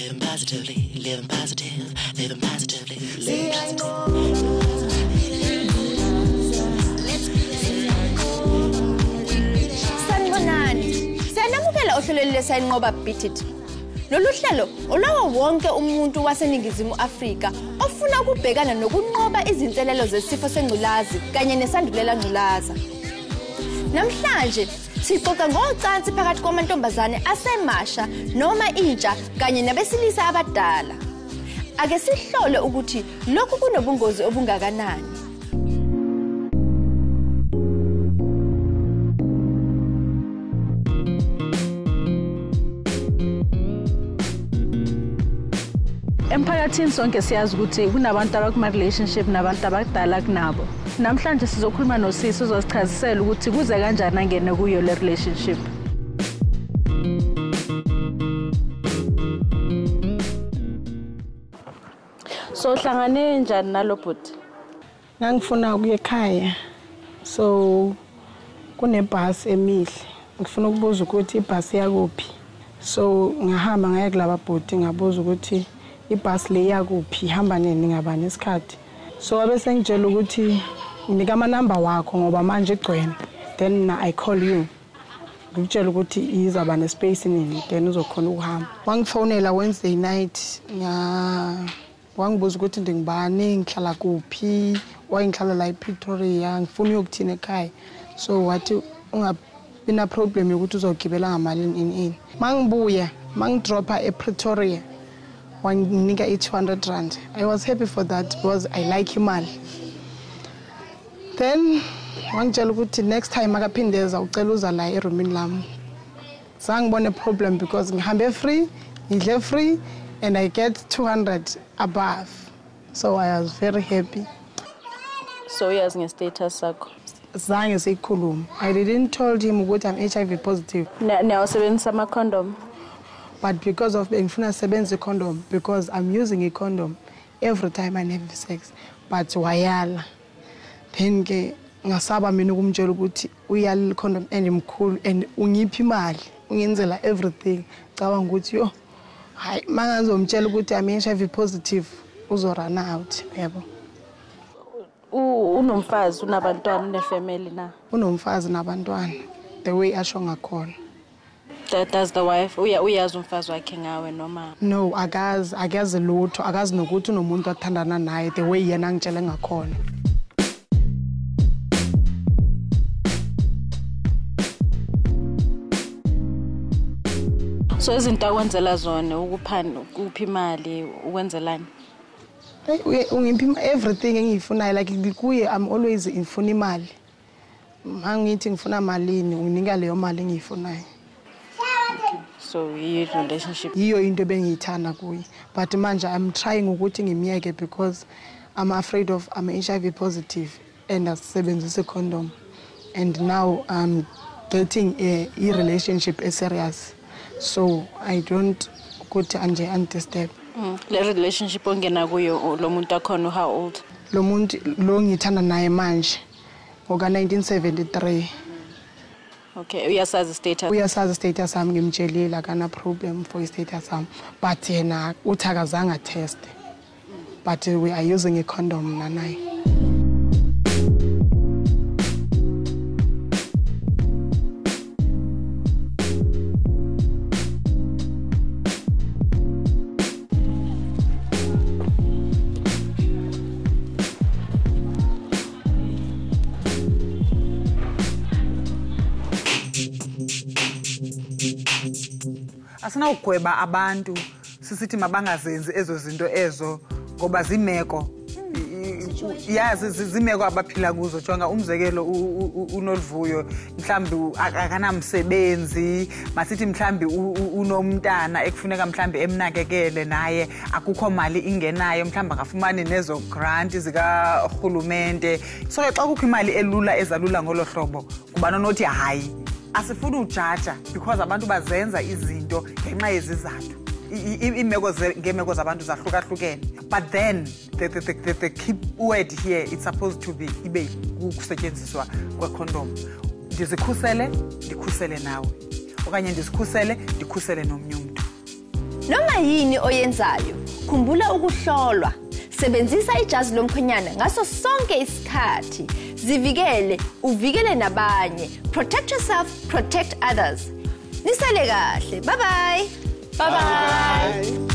living positively, living positive, living positively, living positive. Sanibonani. Siyanamukela ohlelweni leSiyayinqoba Bitit. Lolu hlelo olawo wonke umuntu waseNingizimu Afrika ofuna ukubhekana nokunqoba izinselelo zesifo sengculazi kanye nesandulela ngculaza. Namhlanje sixoxa ngocansi phakathi kwamantombazane asemasha noma intsha kanye nabesilisa abadala. Ake sihlole ukuthi lokhu kunobungozi obungakanani. Emphakathini sonke siyazi ukuthi kunabantu abakuma relationship nabantu abadala kunabo. Namhlanje sizokhuluma nosisi uzosichazisela ukuthi kuze kanjani angene kuyo le relationship. So hlangane njani nalo bhuti? Ngangifuna ukuya ekhaya. So kunebhasi emihle. Ngifuna ukubuza ukuthi ibhasi yakuphi. So ngahamba ngaya kulaba bhuti ngabuza ukuthi ibhasi le yakuphi ihamba nini ngabani isikhathi. So abese ngitshela ukuthi nginika ama number wakho ngoba manje igcwele. Then I call you. Ngitshela ukuthi izaba ne space nini then uzokhona ukuhamba. Wangifonela Wednesday night wangibuza ukuthi ngingibani ngihlala kuphi wayengihlala la ePretoria ngifuna ukuthina ekhaya. So wathi ungabina problem yokuthi uzogibela ngamali in. Mangibuya mangidropa ePretoria wanginika 200 rand. I was happy for that because I like imali. Then wangitshela ukuthi next time akaphindeza ucela uza la eroomini lami. Sangibona problem because ngihambe free, ngidle free and I get 200 above. So I was very happy. So uyazi nge-status sakho? Zange sikhuluma. I didn't told him ukuthi I'm HIV positive. Now usebenzisa ama condom. But because of ngifuna sebenza condom because I'm using a condom every time I have sex. But wayala. Then ke ngasaba mina ukumtshela ukuthi uyala condom andimkhulu and ungiphi imali ungenzela everything. Cabanga ukuthi yo hayi mangazomtshela ukuthi I'm HIV positive uzo run out yebo. Unomfazi unabantwana unefamily na? Unomfazi nabantwana the way asho ngakhona. Does the wife uyazi umfazi wakhe ngawe noma? No, akazi lutho, akazi nokuthi unomuntu athandana naye the way yena ngitshela ngakhona. So izinto akwenzela zona ukuphana kuphi imali ukwenzelani? Ungiphi everything engiyifunayo like kuye I'm always ngifuna imali. Mangithi ngifuna malini unginika leyo mali engiyifunayo. So your relationship yiyo into bengiyithanda kuye but manje I'm trying ukuthi ngimiyeke because I'm afraid of I'm HIV positive and asebenzisa condom and now I'm getting a relationship serious so I don't ukuthi anje undisturb. Le relationship ongena kuyo lo muntu akhona how old? Lo muntu lo ngithanda naye manje ngoka 1973. Okay, uyasazi status? Uyasazi status sami ngimtshelile akana problem for status sami but yena uthakazanga test but we are using a condom nanaye. Asina ukugweba abantu sisithi mabangazenzi ezo zinto ezo ngoba zimeko yazi zimeko abaphila kuzo jonga umzekelo uNoluvuyo mhlambi akanamsebenzi masithi mhlambi unomntana ekufuneka mhlambi emnakekele naye akukho mali ingenayo mhlambi akafumani nezo grant zika rhulumente so xa kukho imali elula ezalula ngolo hlobo kuba nonothi hayi asifuni ujaja because abantu bazenza izinto ngenxa yezizathu imeko ngemeko zabantu zahlukahlukene but then the key word here it's supposed to be ibe ukusetyenziswa kwecondom ndizikhusele ndikhusele nawe okanye ndizikhusele ndikhusele nomnye umuntu Noma yini oyenzayo, khumbula ukuhlolwa. Sebenzisa ijazi lomkhwenyana ngaso sonke isikhathi. Zivikele, uvikele nabanye. Protect yourself, protect others. Nisale kahle. Bye bye. Bye bye.